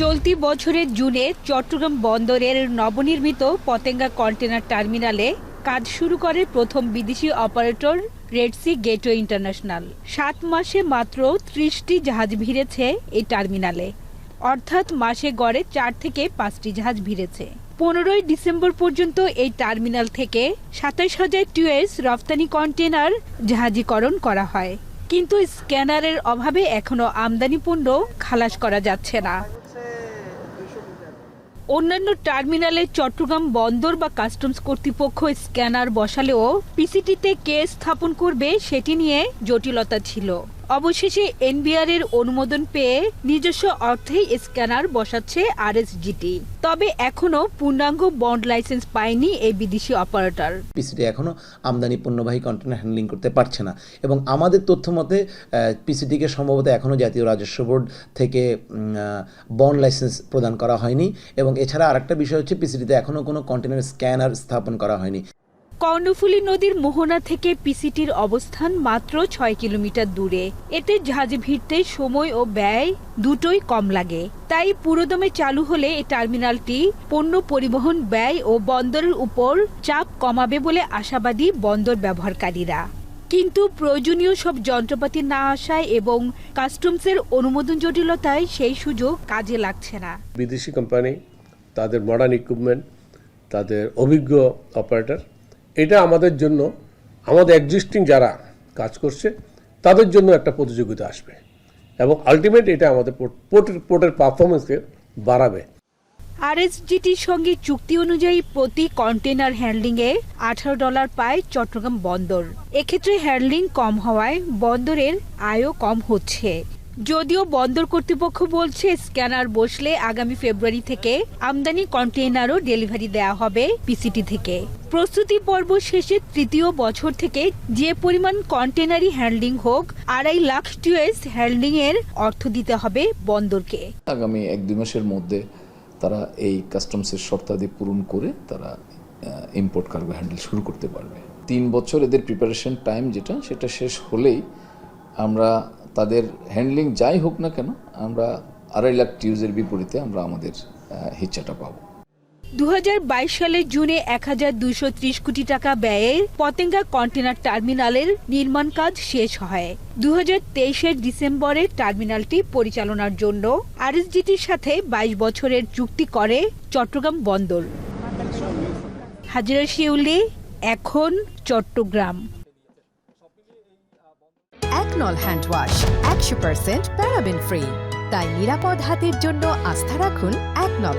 চলতি বছরের জুনে চট্টগ্রাম বন্দরের নবনির্মিত পতেঙ্গা কন্টেনার টার্মিনালে কাজ শুরু করে প্রথম বিদেশি operator Red Sea Gateway International. 7 মাসে মাত্র 30টি জাহাজ ভিড়েছে এই টার্মিনালে, অর্থাৎ মাসে গড়ে 4 থেকে 5টি জাহাজ ভিড়েছে। 15ই ডিসেম্বর পর্যন্ত এই টার্মিনাল থেকে 27,000 টিউএস রফতানি কন্টেনার জাহাজীকরণ করা হয়, কিন্তু স্ক্যানারের অভাবে এখনো আমদানি পণ্য খালাস করা যাচ্ছে না। অন্যান্য টার্মিনালে চট্টগ্রাম বন্দর বা কাস্টমস কর্তৃপক্ষ স্ক্যানার বসালেও পিসিটিতে কে স্থাপন করবে সেটি নিয়ে জটিলতা ছিল। অবশেষে এনবিআর এর অনুমোদন পেয়ে নিজস্ব অর্থেই স্ক্যানার বসাচ্ছে আরএসজিটি। তবে এখনো পূর্ণাঙ্গ বন্ড লাইসেন্স পায়নি এই বিদেশি অপারেটর। পিসিটি এখনো আমদানি পণ্যবাহী কন্টেনার হ্যান্ডলিং করতে পারছে না, এবং আমাদের তথ্য মতে পিসিটিকে সম্ভবত এখনো জাতীয় রাজস্ব বোর্ড থেকে বন্ড লাইসেন্স প্রদান করা হয়নি। এবং এছাড়া আরেকটা বিষয় হচ্ছে, পিসিটিতে এখনো কোনো কন্টেনার স্ক্যানার স্থাপন করা হয়নি। কর্ণফুলী নদীর মোহনা থেকে পিসিটির অবস্থান মাত্র 6 কিলোমিটার দূরে। এতে জাহাজে ভিড়তে সময় ও ব্যয় দুটোই কম লাগে। তাই পুরোদমে চালু হলে এই টার্মিনালটি পণ্য পরিবহন ব্যয় ও বন্দরের উপর চাপ কমাবে বলে আশাবাদী বন্দর ব্যবহারকারীরা। কিন্তু প্রয়োজনীয় সব যন্ত্রপাতি না আসায় এবং কাস্টমসের অনুমোদন জটিলতায় সেই সুযোগ কাজে লাগছে না। বিদেশি কোম্পানি, তাদের মডার্ন ইকুইপমেন্ট, তাদের অভিজ্ঞ অপারেটর, এটা আমাদের জন্য, আমাদের এক্সিস্টিং যারা কাজ করছে তাদের জন্য একটা প্রতিযোগিতা আসবে, এবং আলটিমেট এটা আমাদের পোর্টের পারফরমেন্সকে বাড়াবে। আরএসজিটির সঙ্গে চুক্তি অনুযায়ী প্রতি কন্টেনার হ্যান্ডলিংয়ে $18 পায় চট্টগ্রাম বন্দর। এক্ষেত্রে হ্যান্ডলিং কম হওয়ায় বন্দরের আয়ও কম হচ্ছে। যদিও বন্দর কর্তৃপক্ষ বলছে স্ক্যানার বসলে আগামী ফেব্রুয়ারি থেকে আমদানি কন্টেইনারও ডেলিভারি দেওয়া হবে পিসিটি থেকে। প্রস্তুতি পর্ব শেষে তৃতীয় বছর থেকে যে পরিমাণ কন্টেনারই হ্যান্ডলিং হোক, 2.5 লাখ টিউএস হ্যান্ডলিং এর অর্থ দিতে হবে বন্দরকে। আগামী 1-2 মাসের মধ্যে তারা এই কাস্টমসের শর্তাদি পূরণ করে তারা ইম্পোর্ট কার্গো হ্যান্ডেল শুরু করতে পারবে। 3 বছর এদের প্রিপারেশন টাইম সেটা শেষ হলেই আমরা তাদের হ্যান্ডলিং যাই হোক না কেন, আমরা 2.5 লাখ টিউজের বিপরীতে আমরা আমাদের হিচ্ছাটা পাবো। 2022 সালের জুনে 1230 কোটি টাকা ব্যয়ে পতেঙ্গা কন্টেনার টার্মিনালের নির্মাণ কাজ শেষ হয়। 2023 ডিসেম্বরে টার্মিনালটি পরিচালনার জন্য আরএসজিটির সাথে 22 বছরের চুক্তি করে চট্টগ্রাম বন্দর। হাজিরা শিউলি, এখন চট্টগ্রাম। একনল হ্যান্ড ওয়াশ 100% প্যারাবেন ফ্রি, তাই নিরাপদ হাতের জন্য আস্থা রাখুন একনলে।